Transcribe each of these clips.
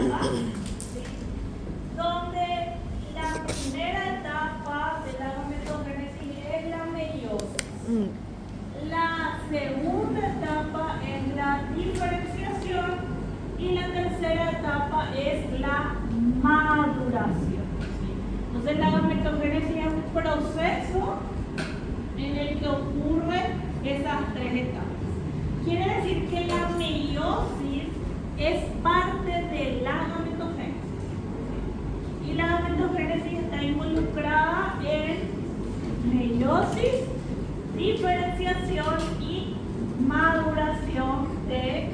etapa, ¿sí? Donde la primera etapa de la gametogénesis es la meiosis. La segunda etapa es la diferenciación y la tercera etapa es la maduración. Entonces la gametogénesis es un proceso en el que ocurren esas tres etapas. Quiere decir que la meiosis es parte de la gametogénesis. Y la gametogénesis está involucrada en meiosis, diferenciación y maduración de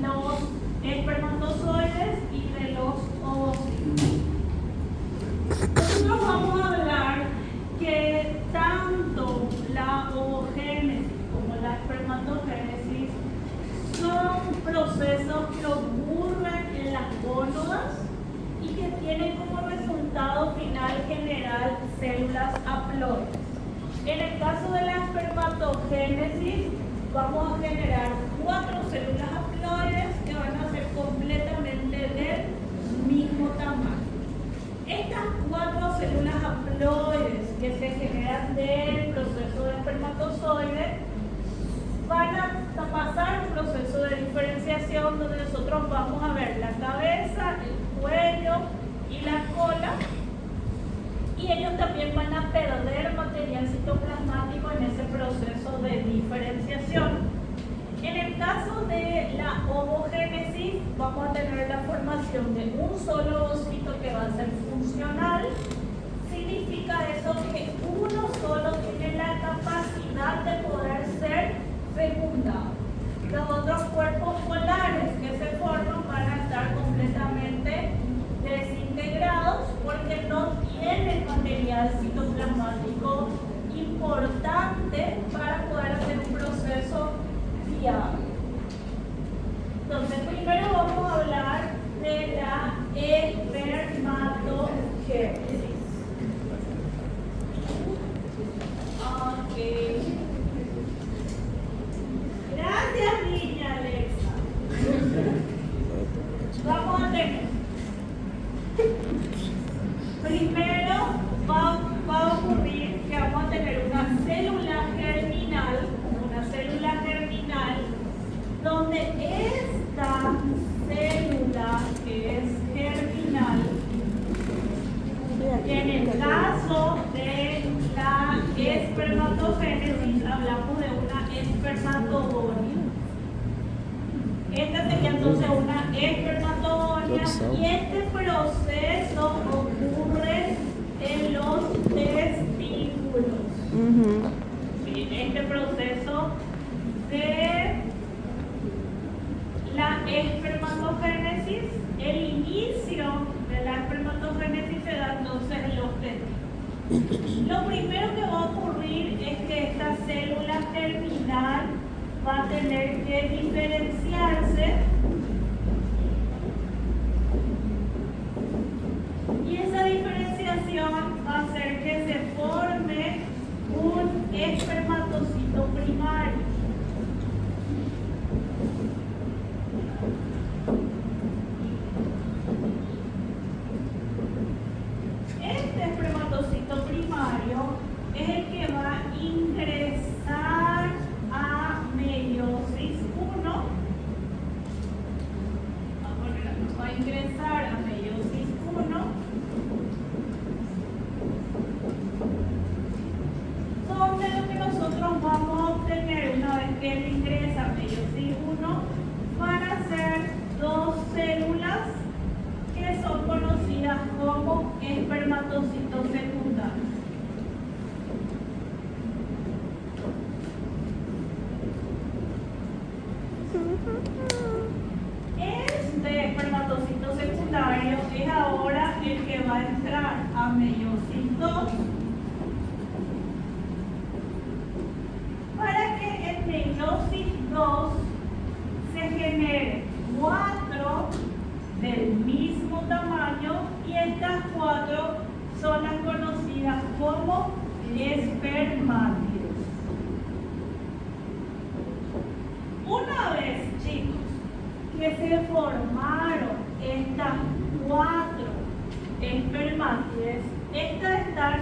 los espermatozoides y de los ovocitos. Nosotros vamos a hablar que tanto la ovogénesis como la espermatogénesis son procesos que ocurren en las gónadas y que tienen como resultado final general células haploides. En el caso de la espermatogénesis, vamos a generar 4 células haploides que van a ser completamente del mismo tamaño. Estas 4 células haploides que se generan del proceso de espermatozoide van a pasar un proceso de diferenciación donde nosotros vamos a ver la cabeza, el cuello y la cola, y ellos también van a perder material citoplasmático en ese proceso de diferenciación. En el caso de la ovogénesis, vamos a tener la formación de un solo ovocito que va a ser funcional. Significa eso que uno solo tiene la capacidad de poder ser fecundado. Los otros cuerpos polares que se forman van a estar completamente desintegrados porque no tienen material citoplasmático importante para poder hacer un proceso viable. Entonces, primero vamos a hablar de la espermatogénesis. Ok. Gracias, niña Alexa. Vamos a tener. Primero va a ocurrir que vamos a tener una célula germinal, donde esta célula que es germinal, en el caso de la espermatogénesis hablamos de una espermatogonia. Esta sería entonces una espermatogonia y este proceso ocurre en los testículos. Este proceso de la espermatogénesis, el inicio de la espermatogénesis se da entonces en los testículos. Lo primero que va a ocurrir es que esta célula germinal va a tener que diferenciarse y esa diferenciación va a hacer que se forme un espermatocito primario. Este espermatocito primario es el que va a ingresar a meiosis 1. Va a ingresar a meiosis 1, donde lo que nosotros vamos a obtener una vez que él ingresa a meiosis 1 van a ser 2 células que son conocidas como espermatocitos secundarios. Este espermatocito secundario es ahora el que va a entrar a meiosis 2 para que en meiosis 2 se genere 4 del mismo tamaño y estas 4 son las conocidas como espermátidos. Una vez, chicos, que se formaron estas espermátides, estas están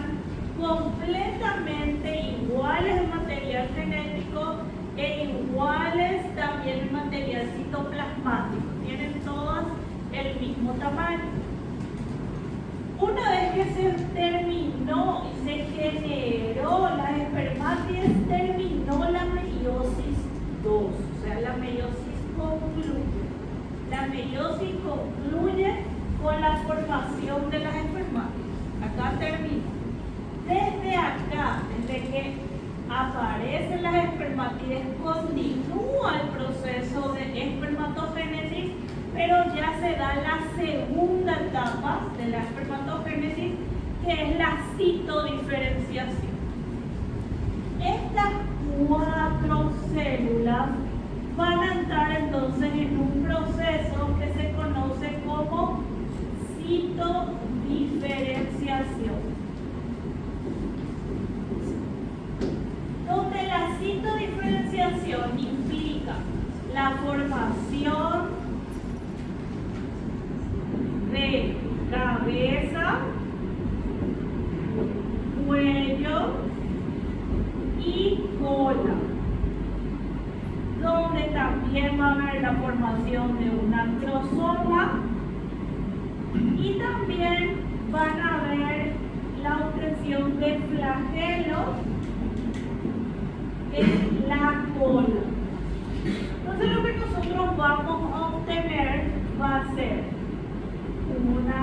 completamente iguales en material genético e iguales también en material citoplasmático. Tienen todas el mismo tamaño. Una vez que se terminó y se generó las espermátides, terminó la meiosis 2, o sea, la meiosis concluye. La meiosis concluye con la formación de las espermátides. Acá termina. Desde acá, desde que aparecen las espermátides, continúa el proceso de espermatogénesis, pero ya se da la segunda etapa de la espermatogénesis, que es la citodiferenciación. Estas 4 células van a entrar entonces en un proceso que se conoce como citodiferenciación, donde la citodiferenciación implica la formación de cabeza, cuello y cola, donde también va a haber la formación de un acrosoma y también van a haber la obtención de flagelos en la cola. Entonces lo que nosotros vamos a obtener va a ser una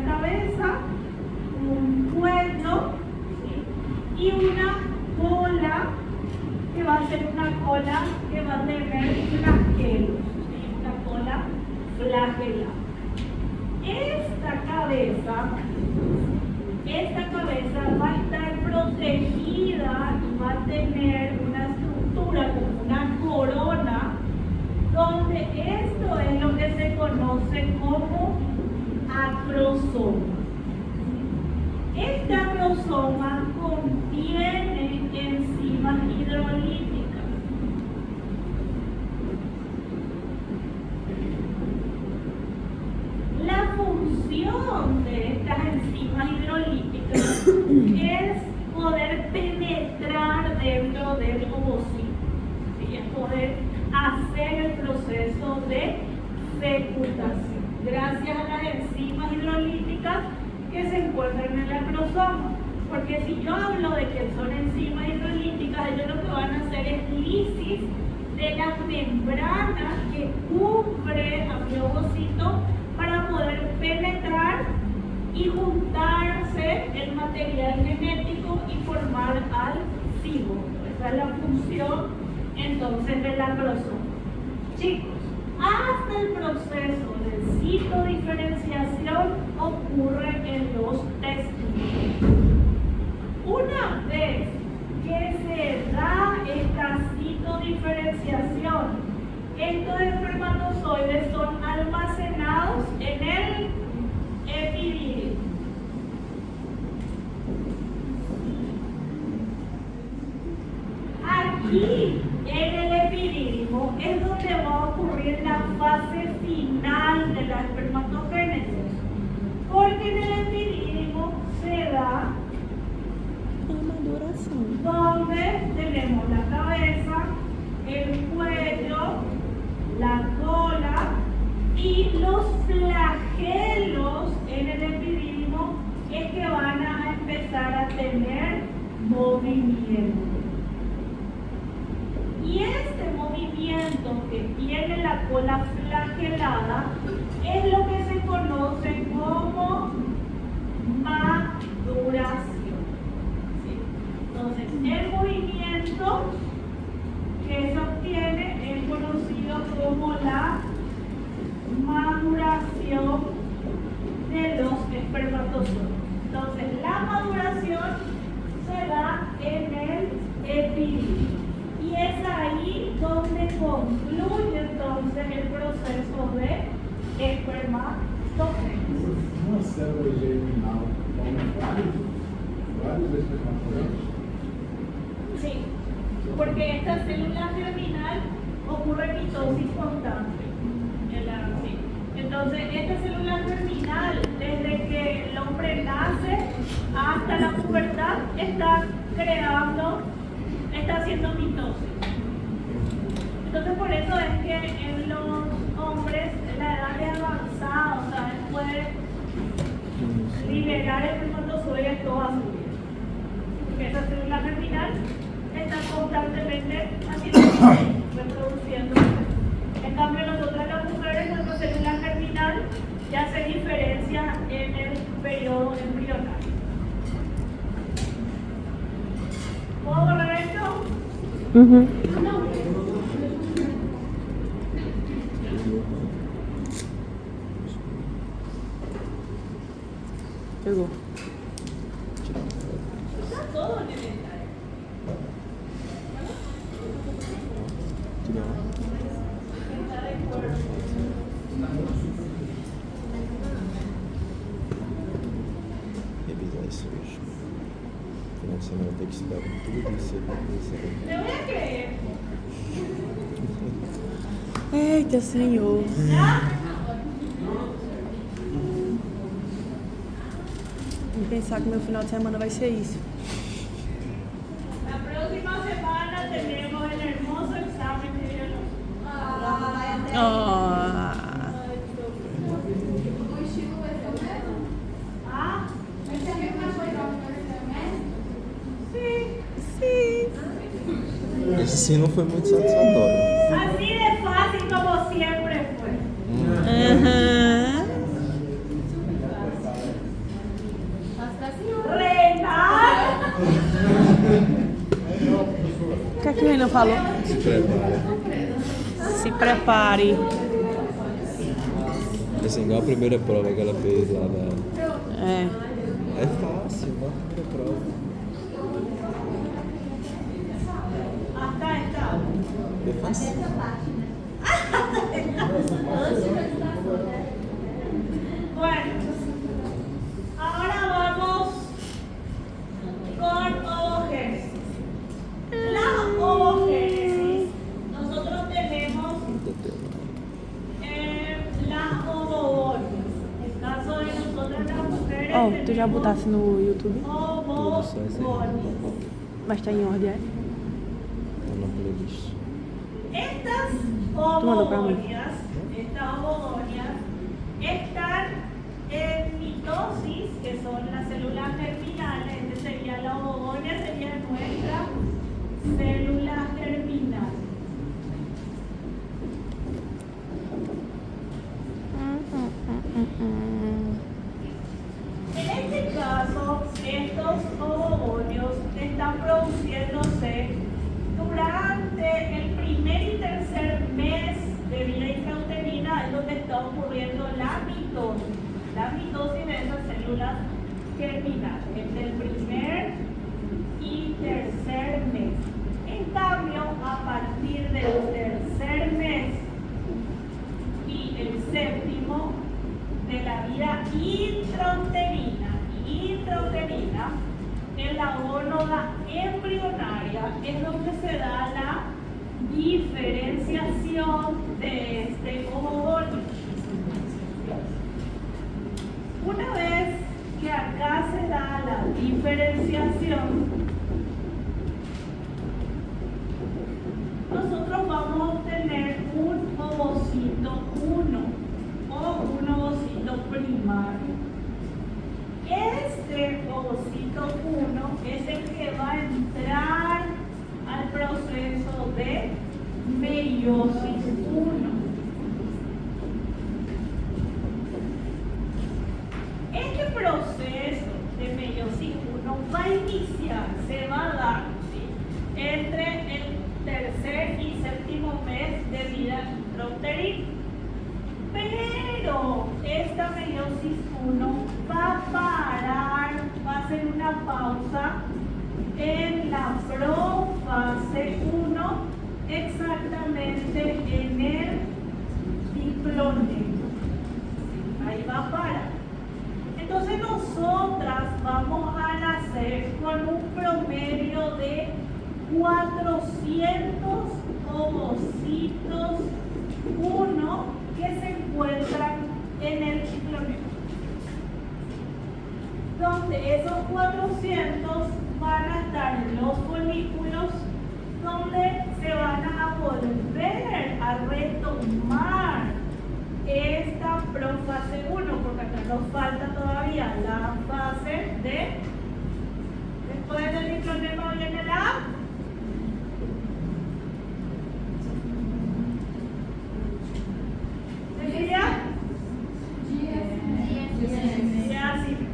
cabeza, un cuello, ¿sí? Y una cola que va a ser una cola que va a tener flagelos, ¿sí? Una cola flagelada. Esta cabeza va a estar protegida y va a tener una estructura como una corona, donde esto es lo que se conoce como acrosoma. Este acrosoma contiene enzimas hidrolíticas. La función de estas enzimas hidrolíticas es poder penetrar dentro del ovocito, ¿sí? Es poder hacer el proceso de fecundación gracias a las enzimas hidrolíticas que se encuentran en el acrosoma. Porque si yo hablo de que son enzimas hidrolíticas, ellos lo que van a hacer es lisis de las membranas que cubre a mi ovocito para poder penetrar y juntarse el material genético y formar al cigoto. Esa es la función entonces del acrosoma. Chicos, hasta el proceso de citodiferenciación ocurre en los testículos. Una vez que se da esta citodiferenciación, estos espermatozoides son almacenados en el epidídimo. Aquí en el epidídimo es donde va a ocurrir la fase final de la espermatogénesis, porque en el epidídimo se da donde tenemos la cabeza, el cuello, la cola y los flagelos en el epidídimo es que van a empezar a tener movimiento. Y este movimiento que tiene la cola flagelada es lo que se conoce como maduración. ¿Sí? Entonces, el movimiento que se obtiene es conocido como la maduración de los espermatozoides. Entonces, la maduración se da en el epidídimo. Y es ahí donde concluye entonces el proceso de espermatogénesis. Uma célula germinal come vários espermatozoides? Sí, porque esta célula germinal ocurre mitosis constante. Sí. Entonces, esta célula germinal, desde que lo hasta la pubertad está haciendo mitosis. Entonces por eso es que en los hombres la edad es avanzada, o sea, él puede liberar el espermatozoide toda su vida. Porque esa célula germinal está constantemente haciendo reproduciendo. En cambio nosotras las mujeres, nuestra célula germinal ya se diferencia en el periodo embrionario. ¿Puedo borrar esto? Pegou. Está todo elementario. Está de acuerdo. Revisar isso hoje. Final de semana tem que estudar tudo isso. Le voy a creer. Eita, Senhor. ¿Ya? E pensar que meu final de semana vai ser isso. La próxima semana tenemos el hermoso examen de biología. Ah. ¿Ah? Sí. Sim. Esse sim não foi muito satisfatório. Así de fácil como siempre fue. Aham. Renato. O que é que o Renan falou? Se prepara. Se prepare. Assim, igual a primeira prova que ela fez lá na... É. É fácil, igual a primeira prova. Hasta esta. É fácil. Bueno, ahora vamos con ovogénesis. La ovogénesis, nosotros tenemos las ovogonias. En el caso de nosotras las mujeres, Ó, tu já tenemos botasse no YouTube? ovogonias. Mas tá em ordem, é? Tá na playlist. Estas mandó para mí. ovogonias están en mitosis, que son las células germinales. Este sería la ovogonia, sería nuestra célula germinal. En este caso, estos ovogonios están produciéndose durante el primer y tercer mes de vida intrauterina, es donde está ocurriendo la mitosis. La mitosis de esas células germinales, entre el primer y tercer mes. En cambio, a partir del tercer mes y el séptimo de la vida intrauterina, en la gónoda embrionaria es donde se da la diferenciación de este ovogonio. Una vez que acá se da la diferenciación, nosotros vamos a obtener un ovocito 1 o un ovocito primario. Este ovocito 1 es el que va a entrar al proceso de meiosis 1. Este proceso de meiosis 1 va a iniciar, se va a dar, ¿sí?, entre el tercer y séptimo mes de vida intrauterina. Pero esta meiosis 1 va a parar, va a hacer una pausa en la profase 1, exactamente en el diploneto. Ahí va a parar. Entonces nosotras vamos a nacer con un promedio de 400 ovocitos 1 que se encuentran en el diploneto, donde esos 400 van a estar los folículos donde se van a volver a retomar esta profase 1, porque acá nos falta todavía la fase de, después del micronema viene la diácisis.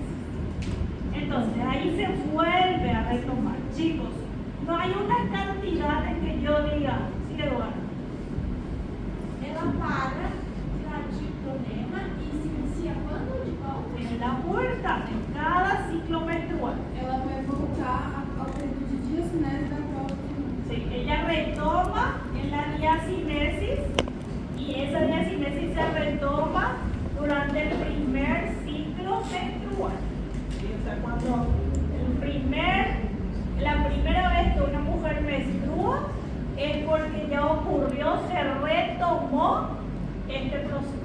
Entonces ahí se vuelve a retomar. Chicos, no hay una cantidad en que yo diga, sí, Eduardo. Ela para tirar de cronema e se inicia quando de volta? En la puerta, en cada ciclo menstrual. Ela vai voltar ao período de diacinese da prova. Sí, ella retoma en la diacinesis y esa diacinesis se retoma durante el primer ciclo menstrual. ¿Sí? O sea, cuando la primera vez que una mujer menstrua es porque ya ocurrió, se retomó este proceso.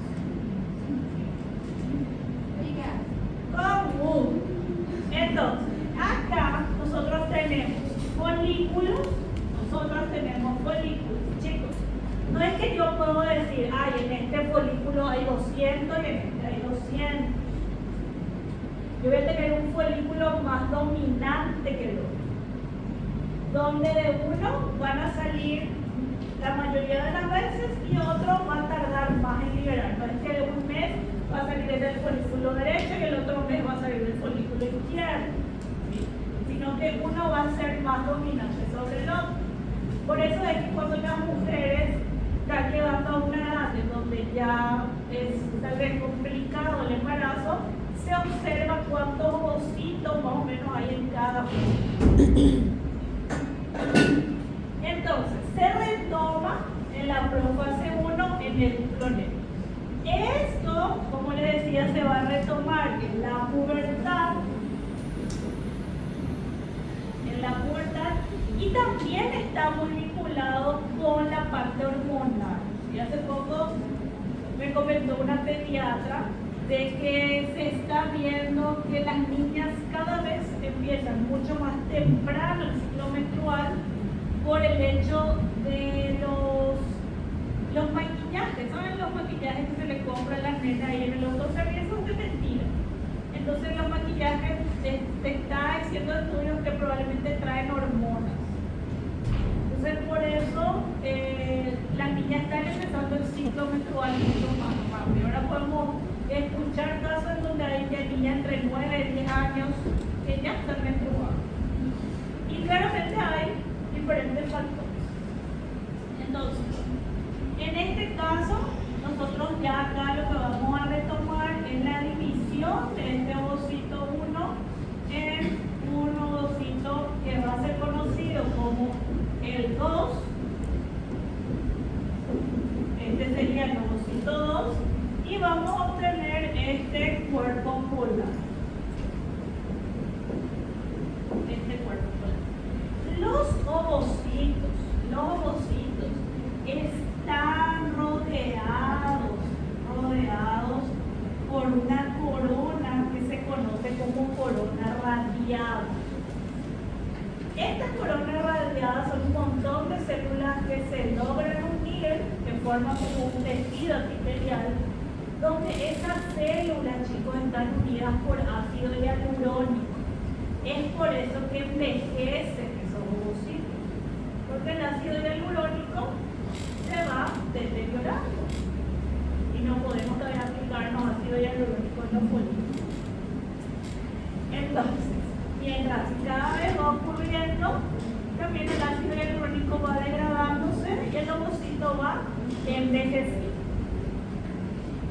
Obrigada. Común. Entonces, acá nosotros tenemos folículos, chicos. No es que yo puedo decir, ay, en este folículo hay 200 y en este hay 200. Yo voy a tener un folículo más dominante que el otro, donde de uno van a salir la mayoría de las veces y otro va a tardar más en liberar. No es que de un mes va a salir del folículo derecho y el otro mes va a salir del folículo izquierdo, ¿sí? Sino que uno va a ser más dominante sobre el otro. Por eso es que cuando las mujeres están llegando a una edad en donde ya es tal vez complicado el embarazo, se observa cuántos ovocitos más o menos hay en cada folículo. Entonces, se retoma en la profase 1 en el cronema. Esto, como les decía, se va a retomar en la pubertad. Y también está muy vinculado con la parte hormonal. Y hace poco me comentó una pediatra de que se está viendo que las niñas cada vez empiezan mucho más temprano el ciclo menstrual por el hecho de los maquillajes. ¿Saben los maquillajes que se le compra a las nenas ahí en el autoservicio? Eso es de mentira. Entonces los maquillajes te está diciendo estudios que probablemente traen hormonas. Entonces por eso las niñas están empezando el ciclo menstrual mucho más rápido. Ahora podemos escuchar casos en donde hay niñas entre 9 y 10 años que ya están menstruando. Y claramente hay diferentes factores. Entonces, en este caso, nosotros ya acá lo que vamos a retomar es la división de este ovocito 1 en un ovocito que va a ser conocido como el 2. Este sería el ovocito 2 y vamos a obtener este cuerpo polar. Los ovocitos están rodeados por una corona que se conoce como corona radiada. Estas coronas radiadas son un montón de células que se logran unir, que forman como un tejido epitelial, donde esas células, chicos, están unidas por ácido hialurónico. Es por eso que envejecen esos ovocitos, porque el ácido hialurónico se va deteriorando y no podemos todavía aplicarnos ácido hialurónico en los folículos. Entonces, mientras cada vez va ocurriendo, también el ácido hialurónico va degradándose y el ovocito va envejeciendo.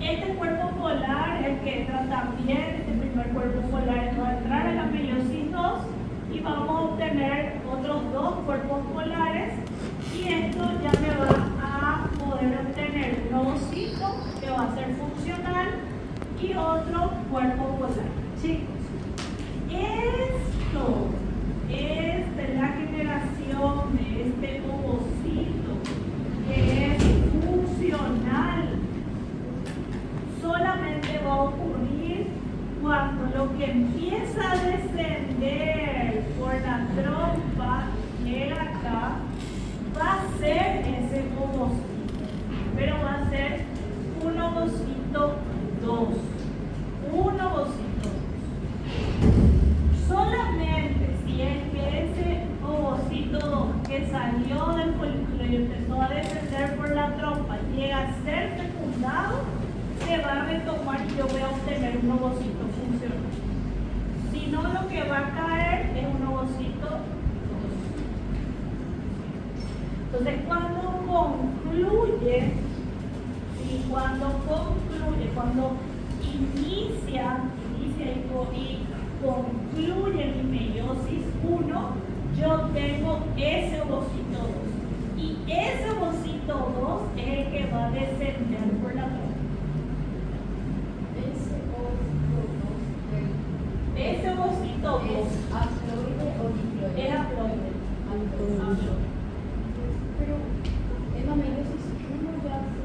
Este cuerpo polar es el que entra también, este primer cuerpo polar va a entrar en la meiosis 2 y vamos a obtener otros 2 cuerpos polares y esto ya me va a poder obtener un ovocito que va a ser funcional y otro cuerpo polar. Chicos, esto es de la generación de este ovocito que es funcional. Solamente va a ocurrir cuando lo que empieza a descender yo voy a obtener un ovocito funcional. Si no, lo que va a caer es un ovocito. Entonces, cuando concluye, cuando inicia y concluye mi meiosis 1, yo tengo ese ovocito 2. Y ese ovocito 2 es el que va a descender por la trompa. Ese ovocito 2 ¿Es haploide o diploide? es haploide. Haploide. Pero en la meiosis 1 ya se...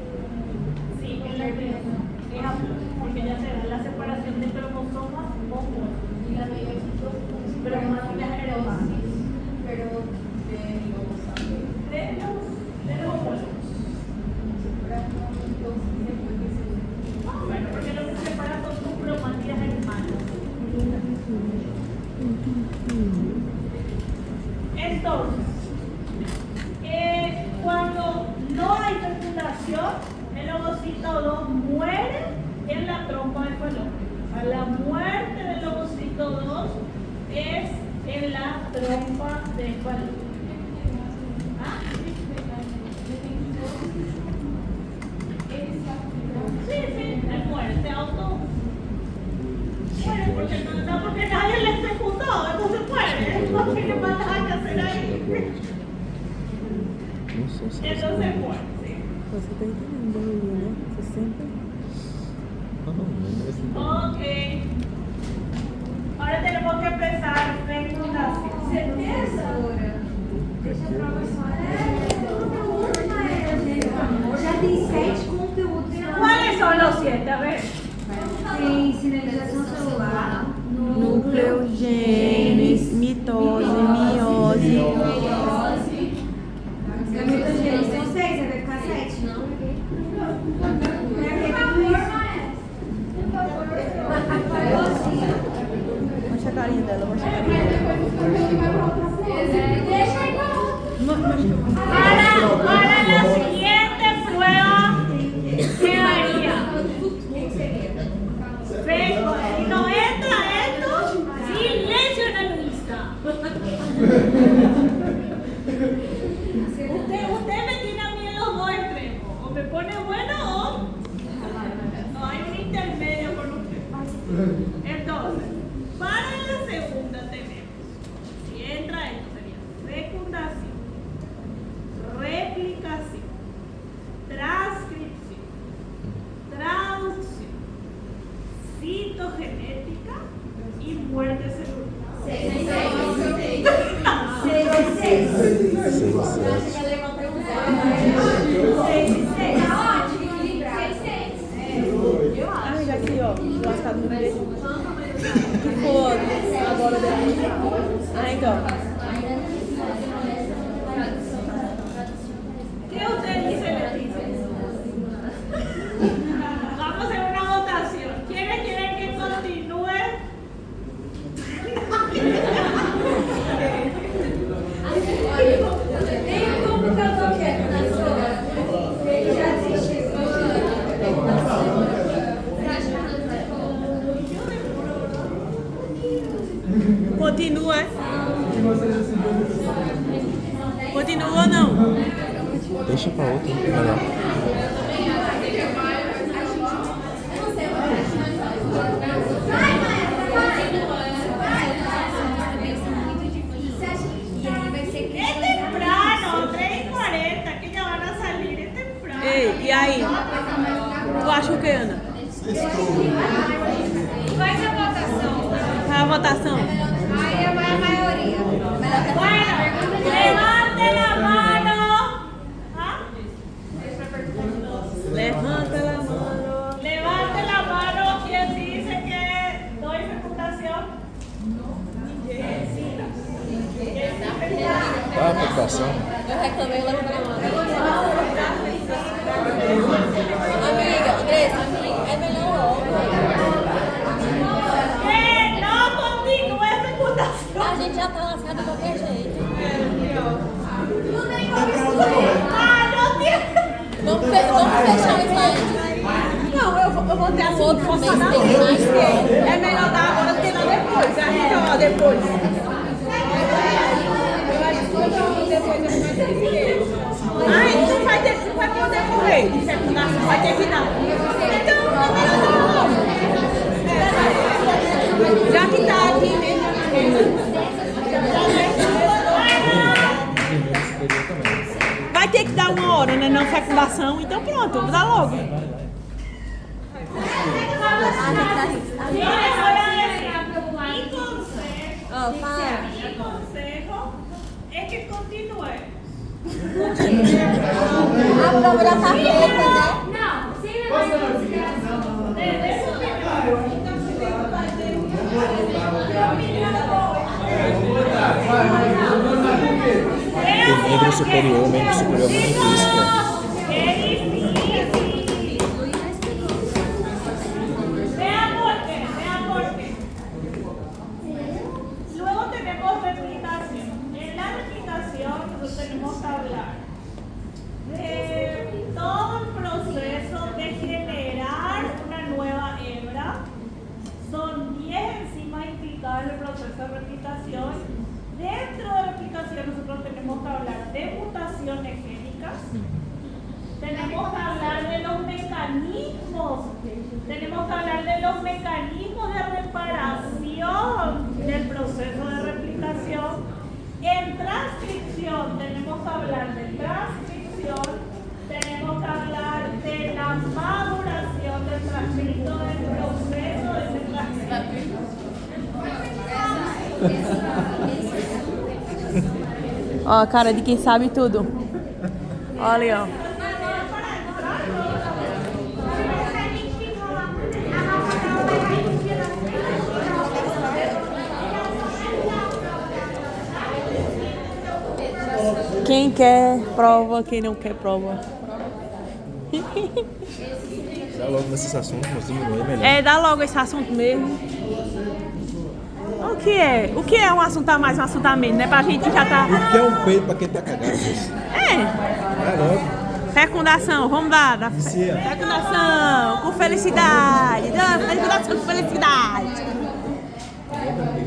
Sí, en la meiosis es haploide, porque ya se da la separación de cromosomas o huesos. Y la meiosis 2 Pero más que las hermanas. Pero de digamos sangre. De los huesos. Bueno, porque lo que se separa son sus cromátidas hermanas. Entonces, cuando no hay fecundación, el ovocito 2 muere en la trompa de falopio. La muerte del ovocito 2 es en la trompa de falopio. ¿Ah? Sí, él muere, se auto. Muere porque nadie le fecundó, entonces muere. No tiene más nada que hacer ahí. Não sei se Entonces muere, sí. Você tá entendendo, né? Você sempre. Ok. Ahora tenemos que empezar fecundación. Certeza? Já tem 7 conteúdos. ¿Cuáles son los 7? A ver. Tem sinalização celular, Núcleo, genes, mitose, miose. gametogênese. São 6, vai ficar 7. Não. Pra que tudo isso? Mostra a carinha dela, mostra a carinha dela. Deixa igual. Para la siguiente prueba, ¿qué haría? Si no entra esto, silencio en la lista. Usted me tiene a mí en los dos extremos. O me pone bueno o no hay un intermedio con usted. Entonces, para la segunda tenemos, si entra esto sería fecundación, replicación, transcripción, traducción, citogenética y muerte celular. 6. Já levantei um 0. 6. Tá ótimo, equilibrado. 6. Eu acho. Ah, já aqui, ó. Lascado no meio. Que for agora depois. Ah, então. ¿Qué usted dice, Leticia? Vamos a hacer una votación. ¿Quiénes quieren que continúe? Tem um computador que é na sua. Ele já desistiu. Continua. Continua ou não? Deixa pra outra, melhor. Es temprano, 3:40, que ya van a salir, es temprano. Ei, e aí? Tu acha o que, Ana? Vai ser votação. Qual é a votação? Aí vai a maioria. Bueno, levante la mano. ¿Ah? Levanta a mano. Levante la mano quien dice que doy fecundación. Ah, a fecundação. Eu reclamei, ela levanta a mano. Amiga, Andressa, é melhor Que no continúe fecundación. a gente já tá lascado de qualquer jeito. Não tem como Ah, no tiene. Vamos fechar o slide. Não, eu vou eu vou ter assim, forçadamente, porque é melhor dar agora do que dar depois. A gente, ó, depois. Eu acho que depois é mais difícil. A gente não vai poder correr de fecundação, vai ter que dar. Então, é melhor dar logo. Já que tá aqui mesmo. Vai ter que dar uma hora, né? Não fecundação, então pronto, dá logo. Mi consejo es que continúe. A prova já tá feita, né? Não, sem levar em consideração. Desde su Membro superior é muito difícil, cara. es difícil. Vean por qué. Luego tenemos replicación. En la replicación nosotros tenemos que hablar de todo el proceso de generar una nueva hebra. Son 10 enzimas implicadas en el proceso de replicación. Dentro de la replicación nosotros tenemos que hablar de mutaciones génicas. Tenemos que hablar de los mecanismos. Tenemos que hablar de los mecanismos de reparación del proceso de replicación. En transcripción tenemos que hablar de transcripción. Tenemos que hablar de la maduración del transcrito del proceso de ese transcrito. Ó, a cara de quem sabe tudo. Olha ali, ó. Quem quer prova, quem não quer prova. Dá logo nesses assuntos, mas diminuir melhor. É, dá logo esse assunto mesmo. O que é? O que é um assunto a mais, um assunto a menos, né? Pra gente já tá... O que é um peito pra quem tá cagado? Vai logo. Fecundação, vamos dar. Vicia. Fecundação com felicidade. Fecundação com felicidade.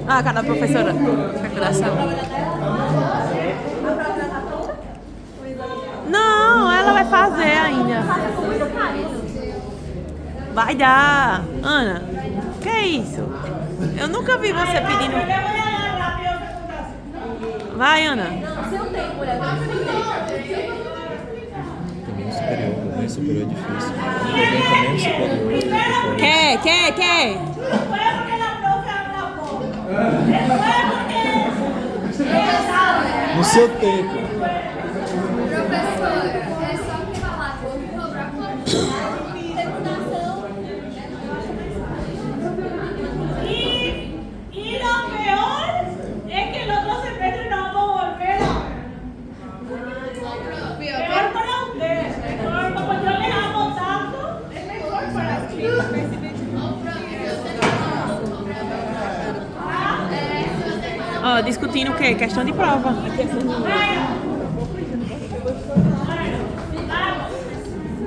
Ah, cara, professora. Fecundação. Não, ela vai fazer ainda. Vai dar. Ana, que é isso? Eu nunca vi você pedindo. Vai, Ana. Também superior, também superior é difícil. Também superior. Quer? No seu tempo. Professora, é só que falar, vou cobrar Y lo peor es que el otro semestre no vamos a volver a ver. Peor para ustedes. Mejor, como yo les amo tanto, es mejor para ustedes. Ó, discutindo o quê? Questão de prova.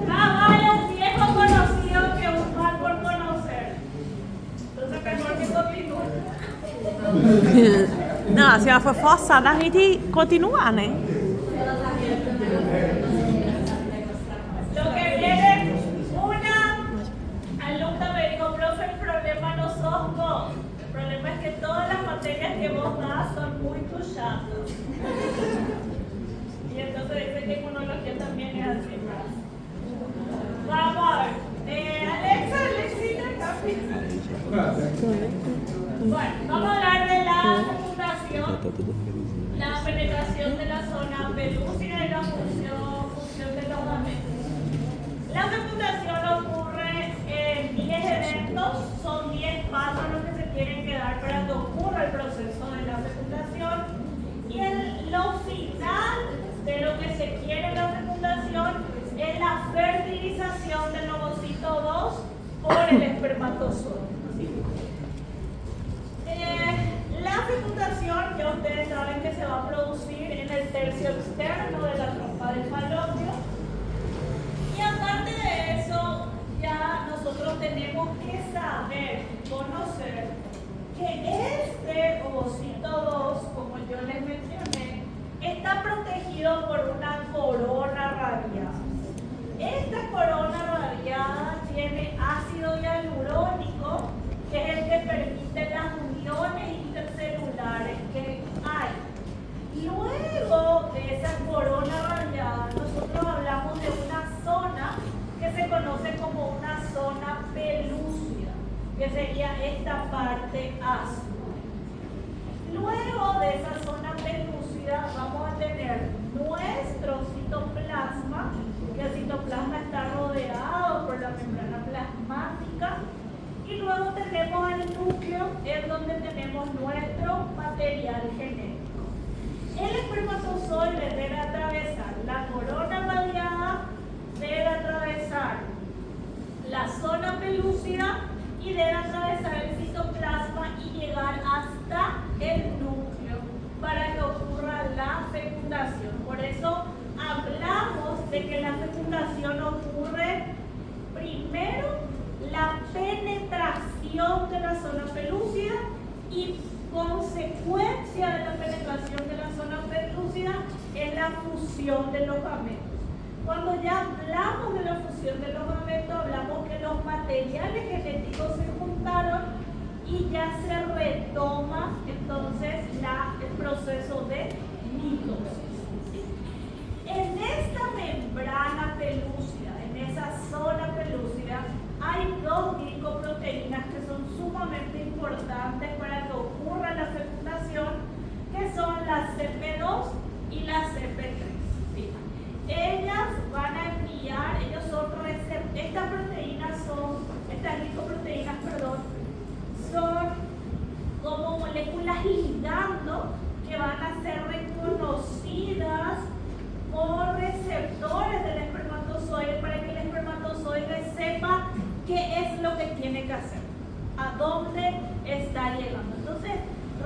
Vamos, viejo conocido que un mal por conocer. Entonces mejor que continúe. Não, se ela for forçada, a gente continuar, né? Lo que viene, una alumna me dijo, profe, el problema no sos vos. El problema es que todas las materias que vos das son muy pushadas. Y entonces dice que inmunología también es así. Vamos a ver. Alexina, bueno, vamos a hablar de la fecundación, la penetración de la zona pelúcida y la función de los gametos. La fecundación ocurre en 10 eventos, son 10 pasos los que se tienen que dar para que ocurra el proceso de la fecundación. Y lo final de lo que se quiere en la fecundación es la fertilización del ovocito 2 por el espermatozoide. La fecundación, ya ustedes saben que se va a producir en el tercio externo de la trompa del falopio. Y aparte de eso, ya nosotros tenemos que este ovocito 2, como yo les mencioné, está protegido por una corona radiada. Esta corona radiada tiene ácido hialurónico, que es el que permite las uniones intercelulares que hay. Luego de esa corona radiada, nosotros hablamos de una zona que se conoce como una zona pelúcida, que sería esta parte azul. Luego de esa zona pelúcida vamos a tener nuestro citoplasma, que el citoplasma está rodeado por la membrana plasmática, y luego tenemos el núcleo, en donde tenemos nuestro material genético. El espermatozoide debe atravesar la corona radiada, debe atravesar la zona pelúcida y debe atravesar el citoplasma y llegar hasta el núcleo para que ocurra la fecundación. Por eso hablamos de que la fecundación ocurre primero la penetración de la zona pelúcida y consecuencia de la penetración de la zona pelúcida es la fusión de los gametos. Cuando ya hablamos de la fusión de los gametos, hablamos que los materiales genéticos se juntaron y ya se retoma entonces el proceso de mitosis. En esta membrana pelúcida, en esa zona pelúcida, hay dos glicoproteínas que son sumamente importantes para que ocurra la fecundación, que son la CP2 y la CP3. ¿Sí? Ellas van a enviar, estas glicoproteínas, son como moléculas ligando que van a ser reconocidas por receptores del espermatozoide para que el espermatozoide sepa qué es lo que tiene que hacer, a dónde está llegando. Entonces,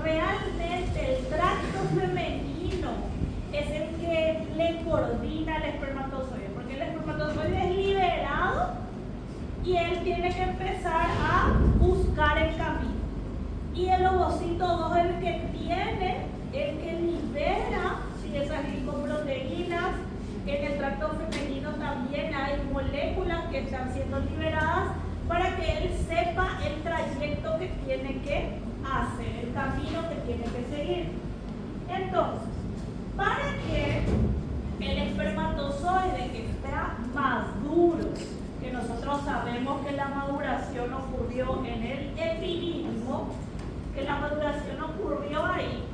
realmente el tracto femenino es el que le coordina al espermatozoide, porque el espermatozoide es liberado y él tiene que empezar a buscar el camino. Y el ovocito 2 es el que libera esas glicoproteínas. En el tracto femenino también hay moléculas que están siendo liberadas para que él sepa el trayecto que tiene que hacer, el camino que tiene que seguir. Entonces, para que el espermatozoide que está maduro, que nosotros sabemos que la maduración ocurrió en el epidídimo, que la maduración ocurrió ahí,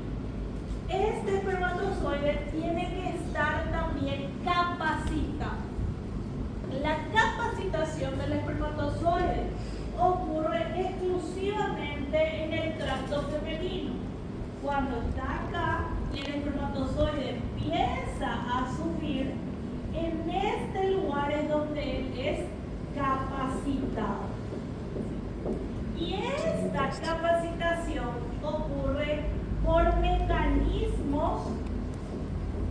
este espermatozoide tiene que estar también capacitado. La capacitación del espermatozoide ocurre exclusivamente en el tracto femenino. Cuando está acá y el espermatozoide empieza a subir, en este lugar es donde él es capacitado. Y esta capacitación ocurre por mecanismos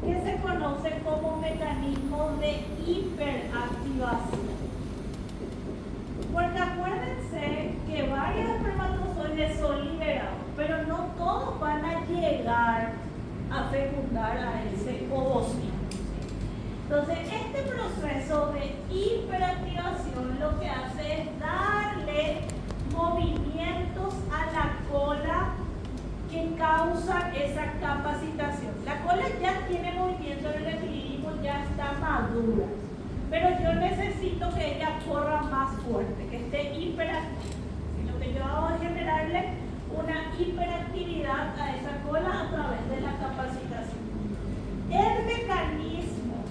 que se conocen como mecanismos de hiperactivación. Porque acuérdense que varios espermatozoides son liberados, pero no todos van a llegar a fecundar a ese ovocito. Entonces, este proceso de hiperactivación lo que hace es darle movimientos a la cola que causan esa capacitación. La cola ya tiene movimiento en el epidídimo, ya está madura, pero yo necesito que ella corra más fuerte, que esté hiperactiva. Y lo que yo hago es generarle una hiperactividad a esa cola a través de la capacitación. El mecanismo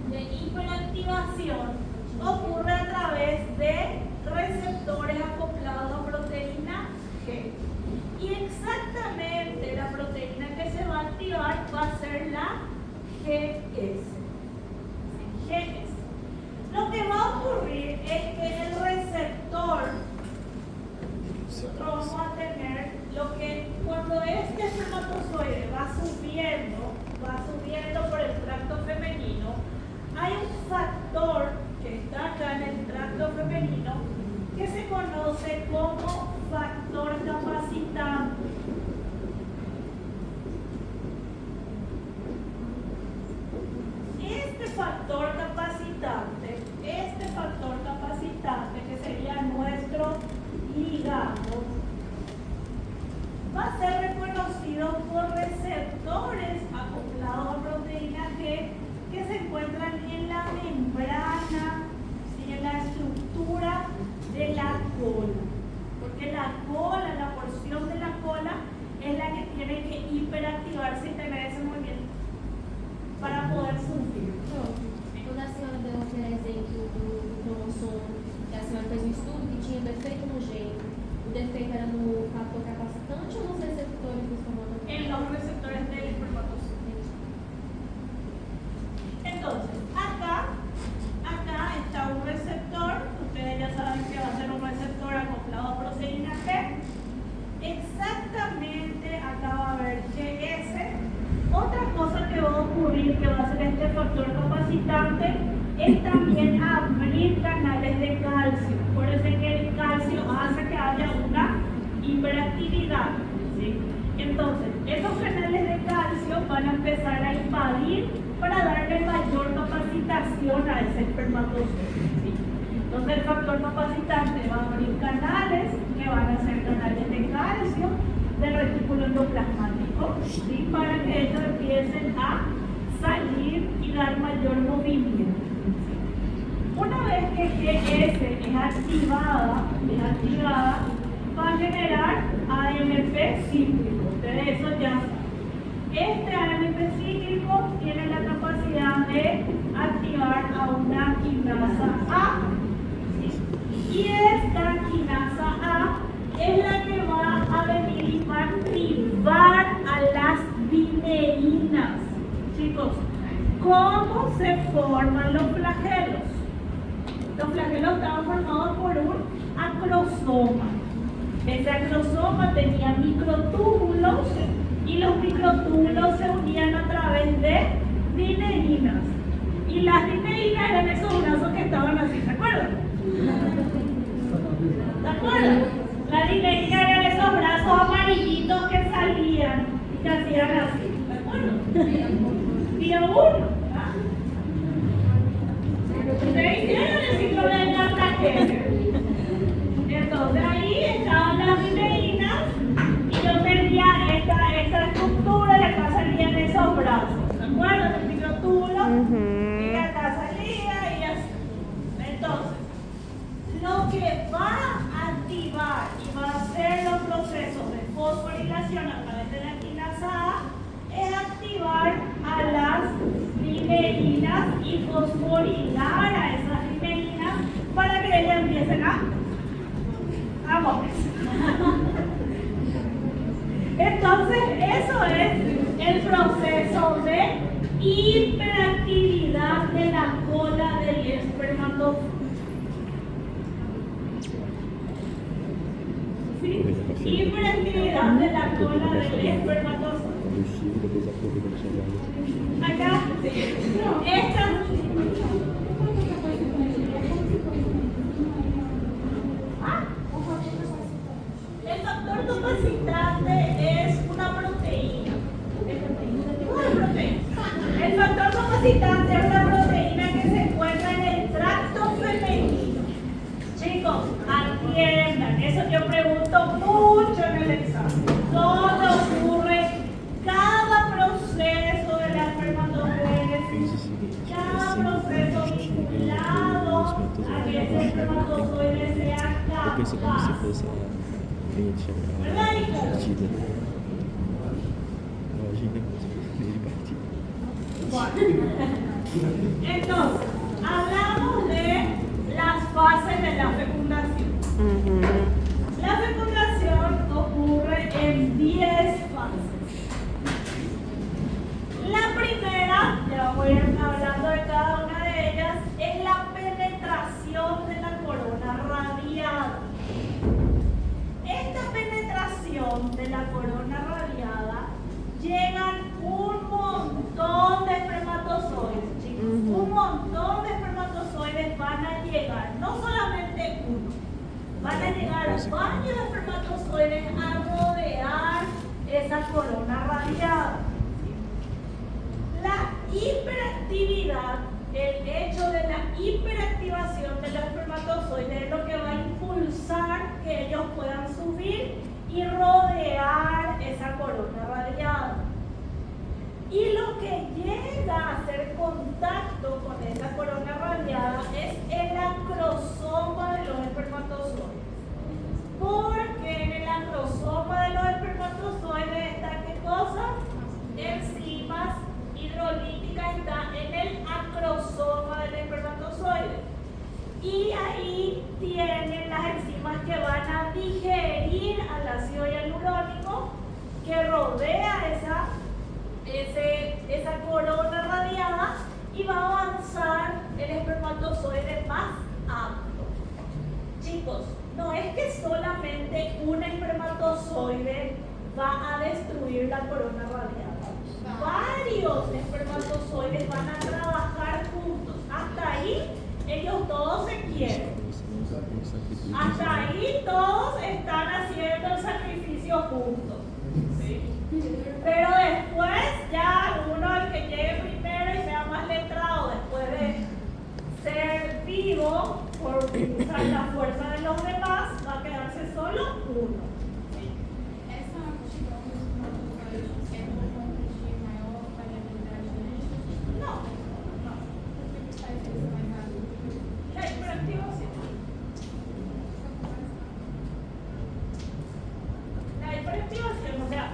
de hiperactivación ocurre a través de receptores acoplados a proteína G. Y exactamente la proteína que se va a activar va a ser la GS. Lo que va a ocurrir es que el receptor, nosotros vamos a tener lo que cuando este espermatozoide va subiendo por el tracto femenino, hay un factor que está acá en es también abrir canales de calcio. Por eso es que el calcio hace que haya una hiperactividad, ¿sí? Entonces, estos canales de calcio van a empezar a invadir para darle mayor capacitación a ese espermatozoide, ¿sí? Entonces, el factor capacitante va a abrir canales que van a ser canales de calcio del retículo endoplasmático, ¿sí? Para que estos empiecen a salir y dar mayor movimiento. Una vez que GS es activada, va a generar AMP cíclico. Ustedes eso ya saben. Este AMP cíclico tiene la capacidad de activar a una quinasa A. ¿Sí? Y esta quinasa A es la que va a venir y va a activar a las vineinas. Chicos, ¿cómo se forman los flagelos? Los flagelos estaban formados por un acrosoma. Ese acrosoma tenía microtúbulos y los microtúbulos se unían a través de vineinas. Y las vineinas eran esos brazos que estaban así, ¿se acuerdan? ¿Se acuerdan? La vineina eran esos brazos amarillitos que salían y que hacían así, ¿se acuerdan? Día uno. ¿Ustedes hicieron el ciclo de la tragedia? Entonces ahí estaban las vineinas y yo tenía esta estructura y acá salían esos brazos. ¿Se acuerdan del microtúbulo? Y acá salía y así. Entonces, lo que va a activar y va a hacer los procesos de fosforilación a través de la quinasa A es activar a las vineinas y fosforilar a esas vineinas para que ellas empiecen a moverse. Entonces, eso es el proceso de hiperactividad de la cola del espermatozoide. ¿Sí? Hiperactividad de la cola del espermatozoide. Acá, esta. El factor capacitante es una proteína. El factor capacitante es una proteína que se encuentra en el tracto femenino. Chicos, atiendan, eso yo pregunto mucho en el examen. ¿Dónde ocurre cada proceso de la espermatogenesis? Cada proceso vinculado a que ese espermatozoide sea Eu pensei como se capaz. fosse a linha de chegada. ¿Verdad, hija? Partida. Imagina ele partida. Entonces, hablamos de las fases de la fecundación. La fecundación ocurre en 10 fases. La primera, ya voy a ir hablando de cada una de ellas, es la penetración de la corona radiada. Esta penetración de la corona radiada llegan un montón de espermatozoides, chicos. Un montón de espermatozoides van a llegar, no solamente uno, van a llegar varios espermatozoides a rodear esa corona radiada. La hiperactividad, el hecho de la hiperactivación de los espermatozoides es lo que va a impulsar que ellos puedan subir y rodear esa corona radiada. Y lo que llega a hacer contacto con esa corona radiada es el acrosoma de los espermatozoides. Porque en el acrosoma de los espermatozoides está ¿qué cosa? Enzimas hidrolíticas, está en el acrosoma del espermatozoide. Y ahí tienen las enzimas que van a digerir al ácido hialurónico que rodea esa corona radiada y va a avanzar el espermatozoide más apto. Chicos, no es que solamente un espermatozoide va a destruir la corona radiada. Varios espermatozoides van a trabajar juntos. Hasta ahí ellos todos se quieren. Hasta ahí todos están haciendo el sacrificio juntos. ¿Sí? Pero después ya uno, el que llegue primero y sea más letrado, después de ser vivo por usar la fuerza de los demás, va a quedarse solo uno. Essa aptidão dos professores é por conta de maior variabilidade genética? No, no. Por que faz isso mais rápido? La hiperactivación. La hiperactivación, o sea,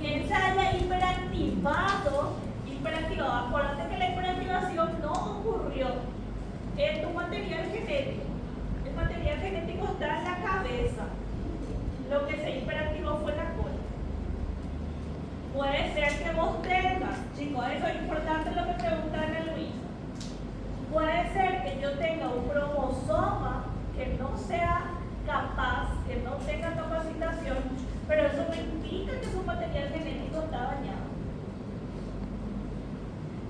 que él se haya hiperactivado, acuérdate que la hiperactivación no ocurrió en tu material genético. El material genético está en la cabeza. Lo que se hiperactivó fue la cola. Puede ser que vos tengas, chicos, eso es importante lo que pregunta Ana Luisa. Puede ser que yo tenga un cromosoma que no sea capaz, que no tenga capacitación, pero eso no implica que su material genético está dañado.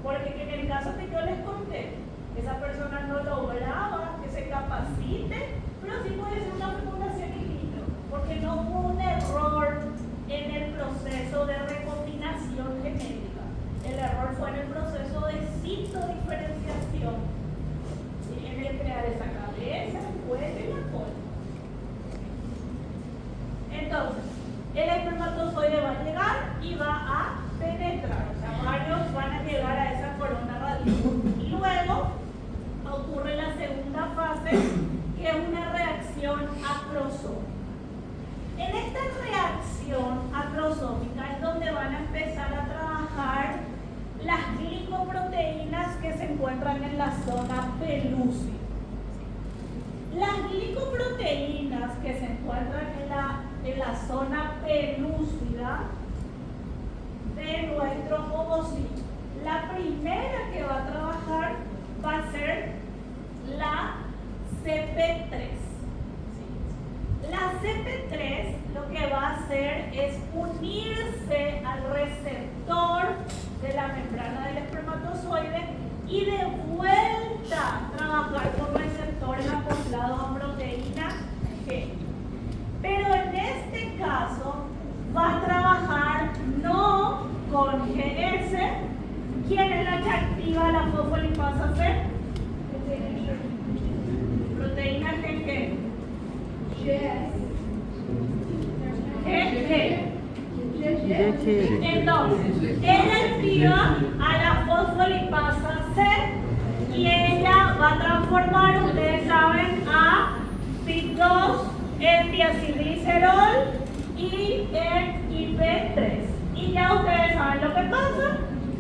Porque en el caso que yo les conté, esa persona no lograba que se capacite, pero sí puede ser una fecundación in vitro, porque no hubo un error en el proceso de recombinación genética. El error fue en el proceso de citodiferenciación, ¿sí? En el crear esa cabeza, el cuello y la cola. Entonces, el espermatozoide va a llegar y va a penetrar, o sea, varios van a llegar a esa corona radial. Y luego ocurre la segunda fase, que es una reacción acrosómica. En esta reacción acrosómica es donde van a empezar a trabajar las glicoproteínas que se encuentran en la zona pelúcida. Las glicoproteínas que se encuentran en la zona pelúcida de nuestro ovocito, la primera que va a trabajar va a ser la CP3. La CP3 lo que va a hacer es unirse al receptor de la membrana del espermatozoide y de vuelta trabajar con receptores acoplados a proteína G. Pero en este caso va a trabajar no con GS. ¿Quién es la que activa la fosfolipasa C? Proteína GG. Entonces, ella activa a la fosfolipasa C y ella va a transformar, ustedes saben, a PIP2 en diacilglicerol y en IP3. Y ya ustedes saben lo que pasa.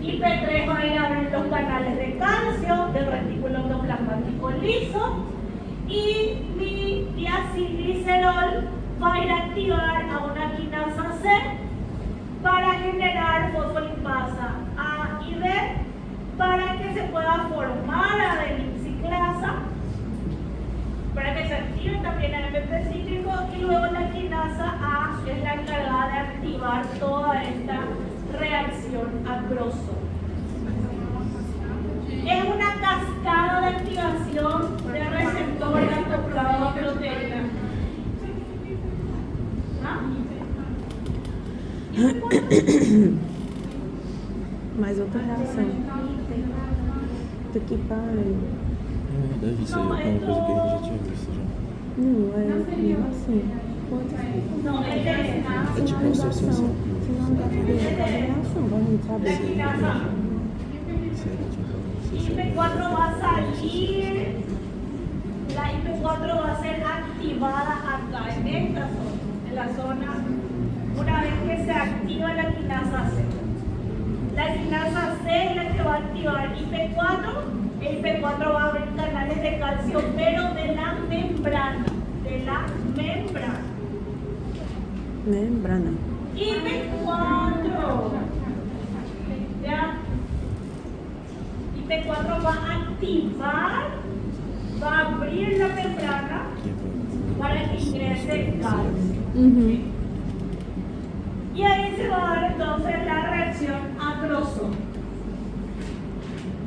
IP3 va a ir a ver los canales de calcio del retículo endoplasmático liso y mi diacilglicerol va a ir a activar a una quinasa C para generar fosfolipasa A y B para que se pueda formar adenosiclasa, para que se active también el AMP cíclico, y luego la quinasa A es la encargada de activar toda esta reacción acrosómica. Es una cascada de activación de receptores acoplados a proteínas. Mais outra reação. Puta que pariu. Deve ser alguma coisa que a gente já tinha visto já. Não, é assim. No, es de É tipo uma associação. Se não dá pra ver a reação, vamos saber. IP4 va a salir, la IP4 va a ser activada acá, en esta zona, en la zona, una vez que se activa la quinasa C. La quinasa C es la que va a activar IP4, el IP4 va a abrir canales de calcio, pero de la membrana, Membrana. IP4, ¿ya? IP4 va a activar, va a abrir la membrana para que ingrese calcio. Y ahí se va a dar entonces la reacción acrosómica.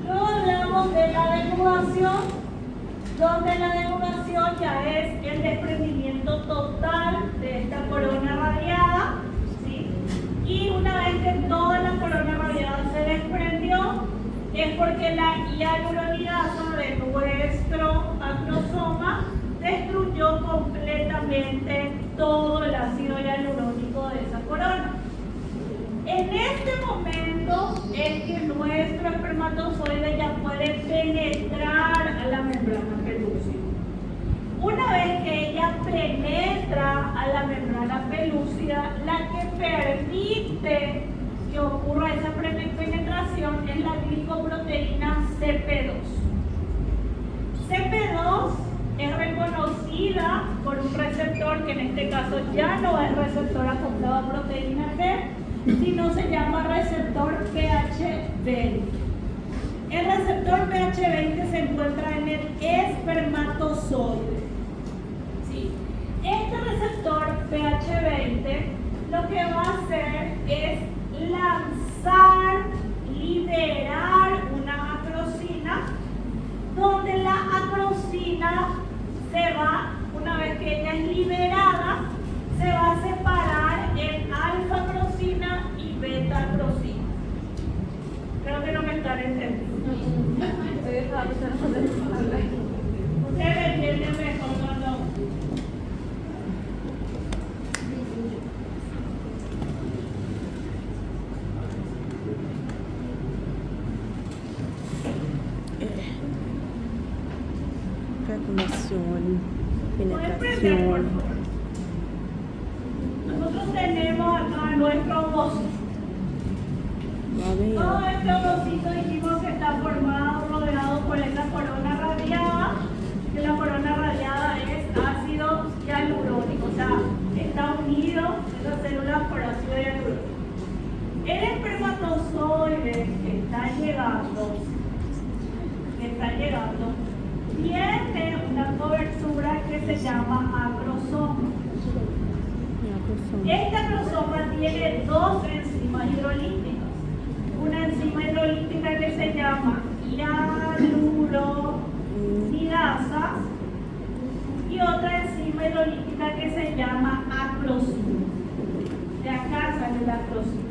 Luego hablamos de la denudación donde la denudación ya es el desprendimiento total de esta corona radiada, ¿sí? Y una vez que toda la corona radiada se desprendió, es porque la hialuronidasa de nuestro acrosoma destruyó completamente todo el ácido hialurónico de esa corona. En este momento es que nuestro espermatozoide ya puede penetrar a la membrana pelúcida. Una vez que ella penetra a la membrana pelúcida, la que permite que ocurra esa penetración es la glicoproteína CP2. CP2 es reconocida por un receptor que en este caso ya no es receptor acoplado a proteína G, sino se llama receptor pH20. El receptor pH20 se encuentra en el espermatozoide. ¿Sí? Este receptor pH20 lo que va a hacer es lanzar, liberar una acrosina, donde la acrosina se va, una vez que ella es liberada, se va a separar en alfa-acrosina y beta-acrosina. Creo que no me están entendiendo. Ustedes entienden mejor cuando... Fecundación, ¿Pueden prender, por penetración. favor? Nosotros tenemos acá nuestro ovocito. Todo este ovocito dijimos que está formado, rodeado por esa corona radiada, que la corona radiada es ácido hialurónico, o sea, está unido esas células por ácido hialurónico. El espermatozoide que está llegando, tiene una cobertura que se llama acrosoma. Esta acrosoma tiene dos enzimas hidrolíticas. Una enzima hidrolítica que se llama hialuronidasa y otra enzima hidrolítica que se llama acrosina. De acá sale la acrosina.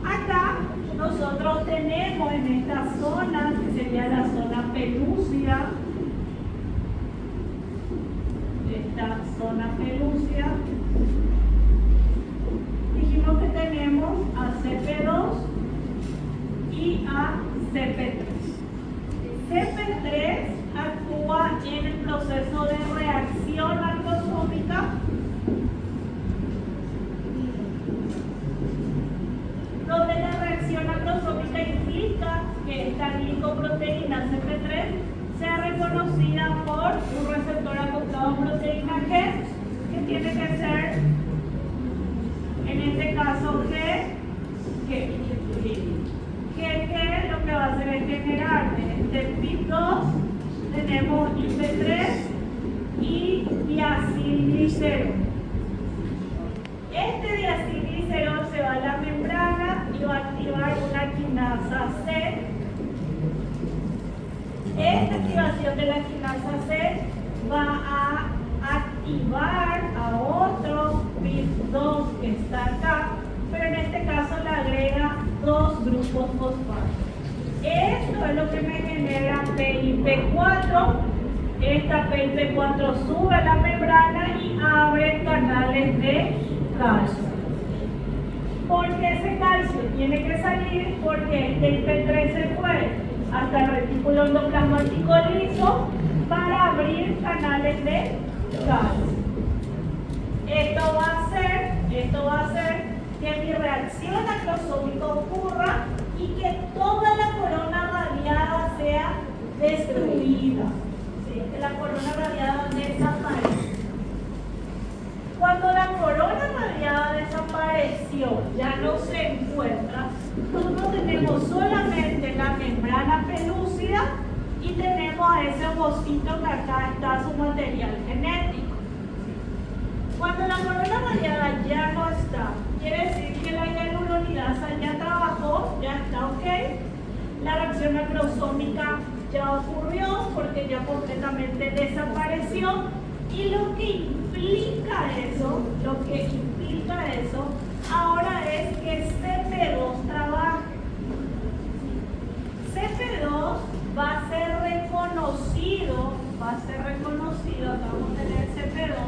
Acá nosotros tenemos en esta zona, que sería la zona pelúcida, esta zona pelúcida, dijimos que tenemos a CP2 y a CP3. CP3 actúa en el proceso de reacción acrosómica, donde la reacción acrosómica implica que esta glicoproteína CP3 sea reconocida por un receptor acoplado a proteína G, que tiene que ser, en este caso, G lo que va a hacer es generar en este PIP2 tenemos IP3 y diacilglicerol. Este diacilglicerol se va a la membrana y va a activar una quinasa C. Esta activación de la quinasa C va a activar a otro PIP2 que está acá, pero en este caso le agrega dos grupos fosfatos. Esto es lo que me genera PIP4. Esta PIP4 sube a la membrana y abre canales de calcio. ¿Por qué ese calcio tiene que salir? Porque este IP3 se fue hasta el retículo endoplasmático liso para abrir canales de calcio. Esto va a hacer que mi reacción acrosómica ocurra y que toda la corona radiada sea destruida, ¿sí? Que la corona radiada desaparezca. Cuando la corona radiada desapareció, ya no se encuentra, nosotros tenemos solamente la membrana pelúcida y tenemos a ese ovocito que acá está su material genético. Cuando la corona radiada ya no está, quiere decir que la hialuronidasa ya trabajó, ya está ok, la reacción acrosómica ya ocurrió porque ya completamente desapareció. Y lo que implica eso, ahora es que CP2 trabaje. CP2 va a ser reconocido, acá vamos a tener CP2,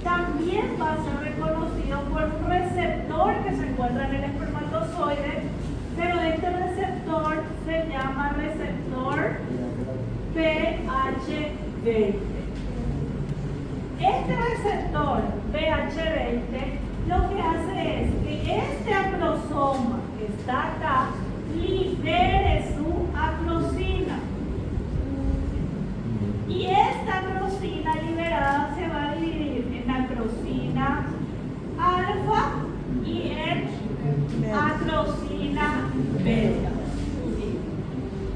también va a ser reconocido por un receptor que se encuentra en el espermatozoide, pero este receptor se llama receptor pH20. Este receptor pH20 lo que hace es que este acrosoma que está acá libere su acrosina. Y esta acrosina liberada se va a dividir en acrosina alfa y en acrosina beta.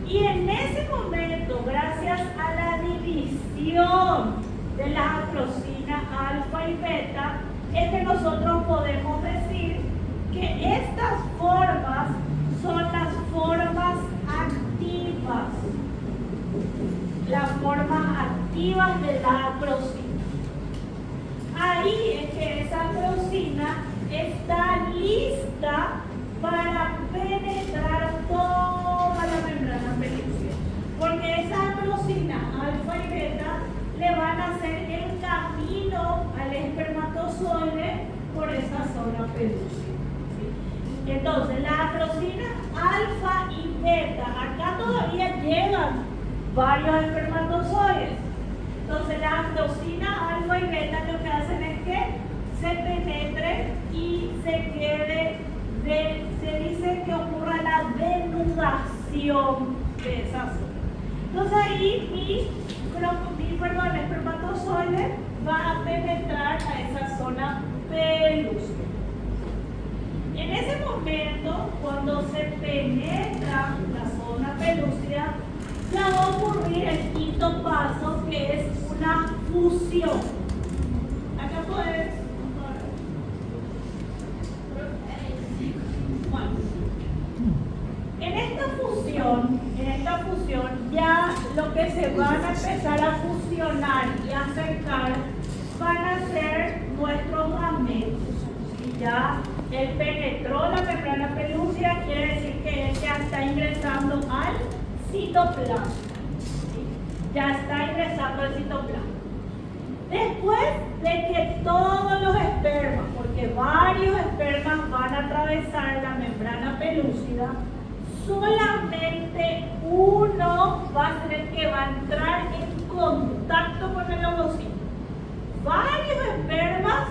Y en ese momento, gracias a la división de la acrosina alfa y beta, es que nosotros podemos decir que estas formas son las formas activas. Las formas activas de la acrosina. Ahí es que esa acrosina está lista para penetrar toda la membrana pelúcida. Porque esa acrosina alfa y beta le van a hacer el camino al espermatozoide por esa zona pelúcida. ¿Sí? Entonces, la acrosina alfa y beta, acá todavía llegan varios espermatozoides. Entonces, la acrosina alfa y beta lo que hacen es que se penetre y se quede, se dice que ocurra la denudación de esa zona. Entonces ahí el espermatozoide va a penetrar a esa zona pelúcida. En ese momento, cuando se penetra la zona pelúcida, ya va a ocurrir el quinto paso, que es una fusión. Acá puedes. Bueno, en esta fusión ya lo que se van a empezar a fusionar y a acercar van a ser nuestros gametos. Y ya él penetró la membrana pelúcida, quiere decir que él ya está ingresando al citoplasma. ¿Sí? Ya está ingresando al citoplasma. Después de que todos los espermas, porque varios espermas van a atravesar la membrana pelúcida, solamente uno va a ser el que va a entrar en contacto con el ovocito. Varios espermas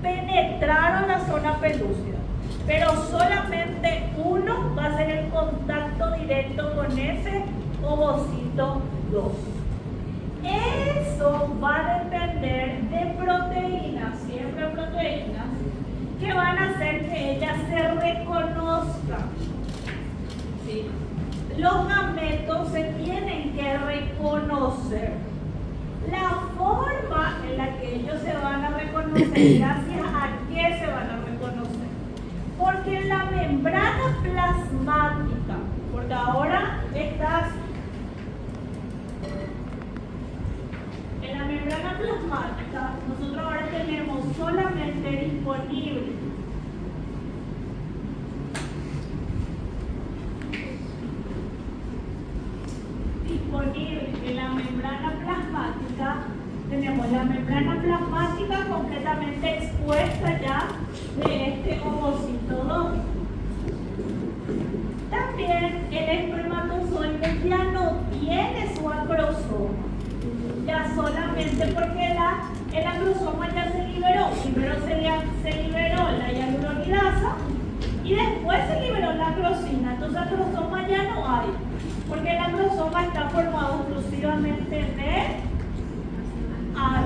penetraron la zona pelúcida, pero solamente uno va a hacer el contacto directo con ese ovocito 2. Eso va a depender de proteínas, siempre proteínas, que van a hacer que ellas se reconozcan. ¿Sí? Los gametos se tienen que reconocer. La forma en la que ellos se van a reconocer, gracias a qué se van a reconocer. Porque en la membrana plasmática, porque ahora estás en la membrana plasmática, nosotros ahora tenemos solamente disponible en la membrana plasmática, tenemos la membrana plasmática completamente expuesta ya de este ovocito 2. También el espermatozoide ya no tiene su acrosoma, ya solamente porque el acrosoma ya se liberó. Primero se liberó la hialuronidasa y después se liberó la acrosina. Entonces acrosoma ya no hay, porque el acrosoma está formado exclusivamente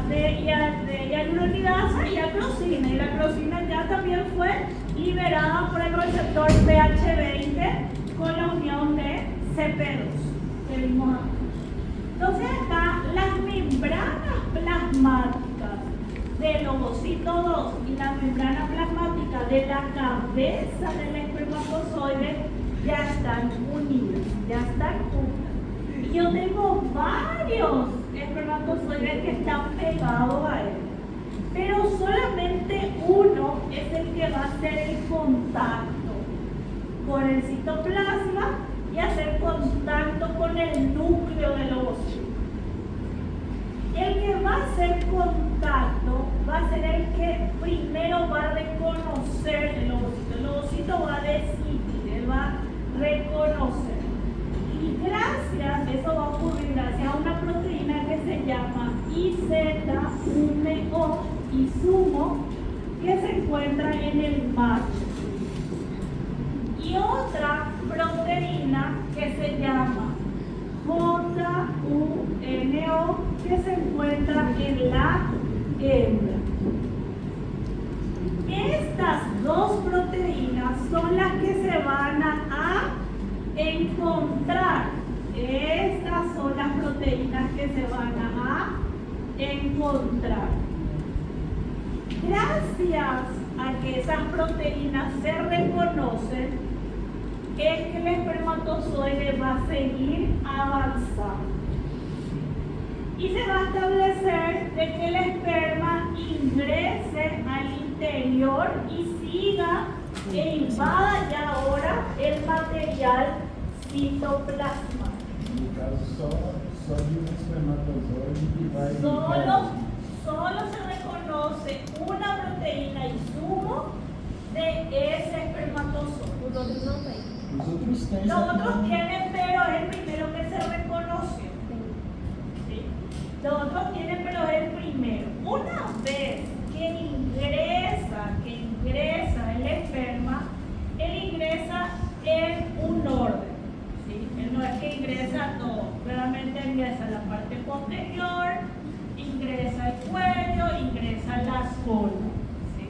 de hialuronidasa y acrosina. Y la acrosina ya también fue liberada por el receptor pH20 con la unión de CP2 que vimos acá. Entonces acá las membranas plasmáticas del ovocito 2 y la membrana plasmática de la cabeza del espermatozoide ya están unidas, ya están juntas. yo tengo varios espermatozoides que están pegados a él, pero solamente uno es el que va a hacer el contacto con el citoplasma y hacer contacto con el núcleo del ovocito. El que va a hacer contacto va a ser el que primero va a reconocer el ovocito. El ovocito va a decidir, él va a reconocer. Y eso va a ocurrir gracias a una proteína que se llama IZ1O, izumo, que se encuentra en el macho. Y otra proteína que se llama JUNO, que se encuentra en la hembra. Estas dos proteínas son las que se van a encontrar. Estas son las proteínas que se van a encontrar. Gracias a que esas proteínas se reconocen, es que el espermatozoide va a seguir avanzando. Y se va a establecer de que el esperma ingrese al interior y siga e invada ya ahora el material citoplasmático. No caso, só de um espermatozoide que vai. Solo se reconoce una proteína izumo de ese espermatozoide. Os outros têm. Los otros tienen, pero es el primero que se reconoció. ¿Sí? Los otros tienen, pero es el primero. Una vez que ingresa el esperma, él ingresa en un orden. ¿Sí? Él no es que ingresa todo, realmente ingresa la parte posterior, ingresa el cuello, ingresa la cola. ¿Sí?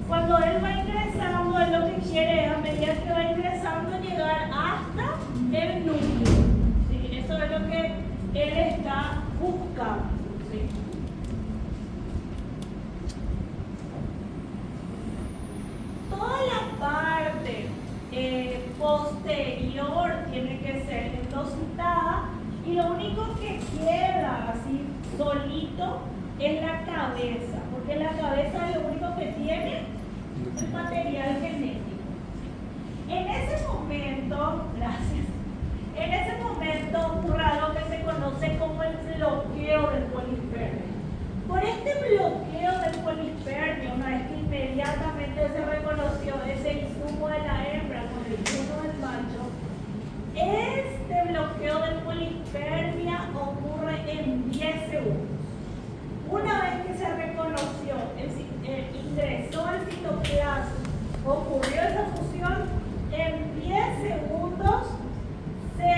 Cuando él va ingresando, él lo que quiere es, a medida que va ingresando, llegar hasta el núcleo. ¿Sí? Eso es lo que él está buscando. ¿Sí? Toda la parte posterior tiene que ser endocitada y lo único que queda así solito es la cabeza, porque la cabeza es lo único que tiene el material genético. En ese momento, gracias, en ese momento ocurre algo que se conoce como el bloqueo del polispermio. Por este bloqueo del polispermio, una vez que inmediatamente se reconoció ese izumo de la hembra con el izumo del macho, este bloqueo del polispermia ocurre en 10 segundos. Una vez que se reconoció, ingresó al citoplasma, ocurrió esa fusión, en 10 segundos se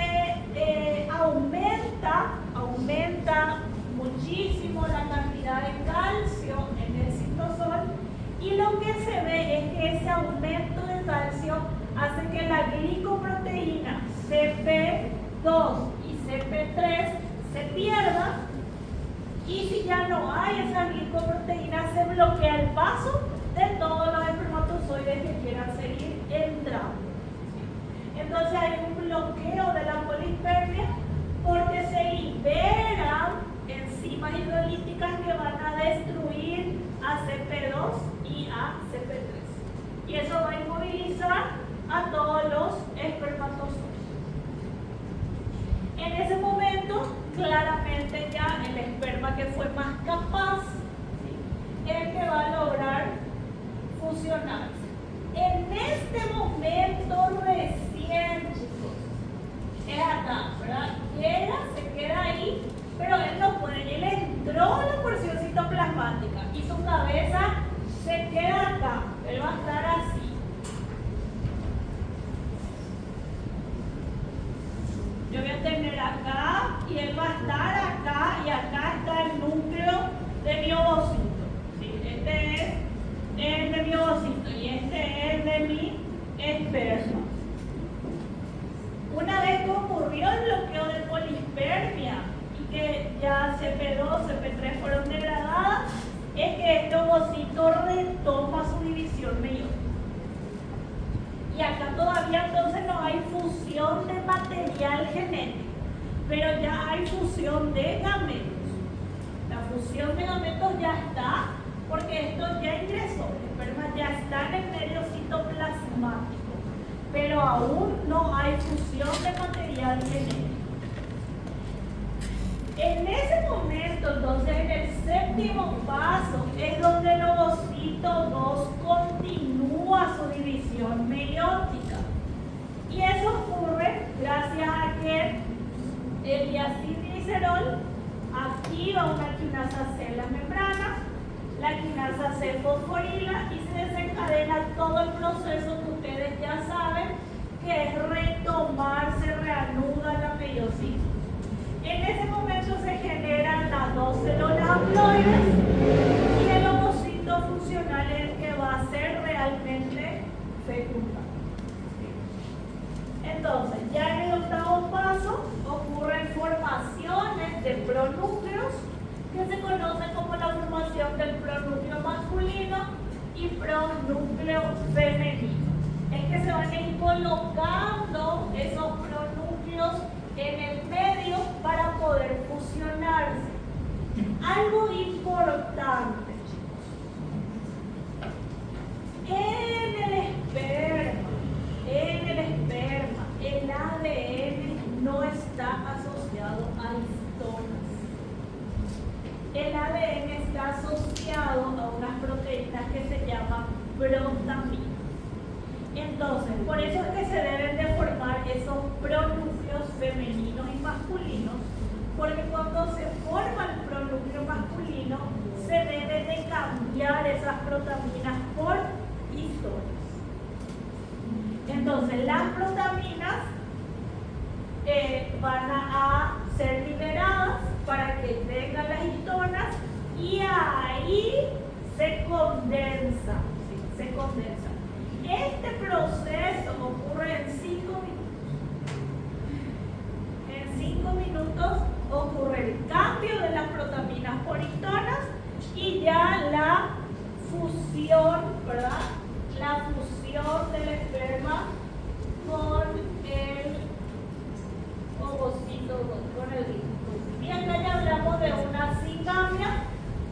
aumenta muchísimo la cantidad de calcio en el citosol y lo que se ve es que ese aumento de calcio hace que la glicoproteína CP2 y CP3 se pierda. Y si ya no hay esa glicoproteína, se bloquea el paso de todos los espermatozoides que quieran seguir entrando. Entonces hay un bloqueo de la polispermia porque se liberan enzimas hidrolíticas que van a destruir a CP2 y a CP3. Y eso va a inmovilizar a todos los espermatozoides. En ese momento, claramente ya el esperma que fue más capaz, ¿sí?, es el que va a lograr fusionarse. En este momento recién, chicos, es acá, ¿verdad? Llega, se queda ahí, pero él no puede. Él entró en la porción citoplasmática y su cabeza se queda acá. Él va a estar así. Yo voy a tener acá y él va a estar acá y acá está el núcleo de mi ovocito. ¿Sí? Este es el de mi ovocito y este es de mi esperma. Una vez que ocurrió el bloqueo de polispermia y que ya CP2, CP3 fueron degradadas, es que este ovocito retoma su división meiótica. Y acá todavía entonces no hay fusión de material genético. pero ya hay fusión de gametos. La fusión de gametos ya está, porque esto ya ingresó, el esperma ya está en el medio citoplasmático, pero aún no hay fusión de material genético. En ese momento, entonces, en el séptimo paso, es donde el ovocito 2 continúa su división meiótica. Y eso ocurre gracias a que el diacilglicerol activa una quinasa C en la membrana, la quinasa C fosforila y se desencadena todo el proceso que ustedes ya saben, que es retomar, se reanuda la meiosis. En ese momento se generan las dos células haploides y el ovocito funcional es el que va a ser realmente fecundado. Entonces, ya en el octavo paso ocurren formaciones de pronúcleos que se conocen como la formación del pronúcleo masculino y pronúcleo femenino. Es que se van a ir colocando esos pronúcleos en el medio para poder fusionarse. Algo importante, chicos. En el esperma, el ADN no está asociado a histonas. El ADN está asociado a unas proteínas que se llaman protaminas. Entonces, por eso es que se deben de formar esos pronúcleos femeninos y masculinos, porque cuando se forma el pronúcleo masculino, se debe de cambiar esas protaminas por histonas. Entonces, las protaminas van a ser liberadas para que tengan las histonas y ahí se condensa, ¿sí? Se condensa. Este proceso ocurre en 5 minutos. En 5 minutos ocurre el cambio de las protaminas por histonas y ya la fusión, ¿verdad? La fusión del esperma con el ovocito, con el ovocito. Y acá ya hablamos de una singamia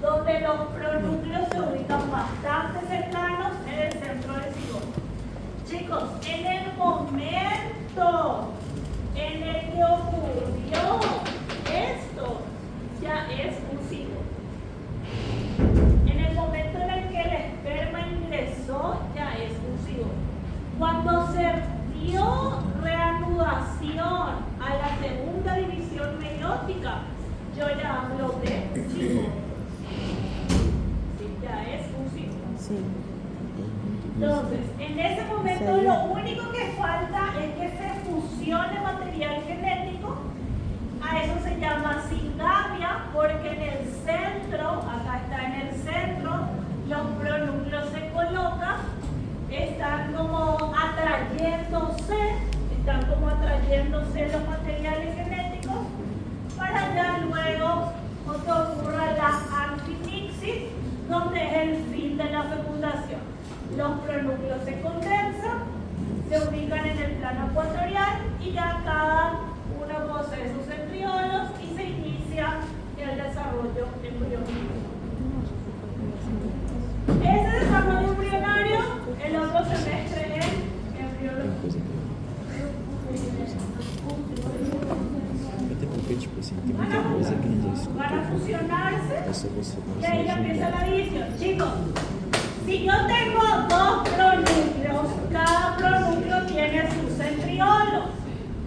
donde los pronúcleos se ubican bastante cercanos en el centro del cigoto. Chicos, en el momento en el que ocurrió esto, ya es un cigoto. En el momento en el que el esperma ingresó, ya es un cigoto. Cuando se dio reanudación a la segunda división meiótica, yo ya hablo de cigoto. Ya es un cigoto. Sí. Entonces, en ese momento lo único que falta es que se fusione material genético. A eso se llama singamia, porque en el centro, acá está en el centro, los pronúcleos se colocan, están como atrayéndose los materiales genéticos para ya luego que ocurra la anfinixis, donde es el fin de la fecundación. Los pronúcleos se condensan, se ubican en el plano ecuatorial y ya cada uno posee sus embriones y se inicia el desarrollo embrionario. Ese desarrollo embrionario, el otro semestre es embriología. Até porque, tipo assim, tem muita coisa que ninguém escuta. Van a fusionarse Essa você y ahí ya empieza la não división. Chicos, si yo tengo dos pronúcleos, cada pronúcleo tiene sus centriolos.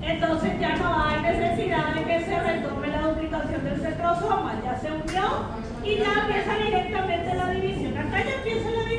Entonces ya no hay necesidad de que se retome la duplicación del centrosoma. Ya se unió y ya empieza directamente la división. Acá ya empieza la división.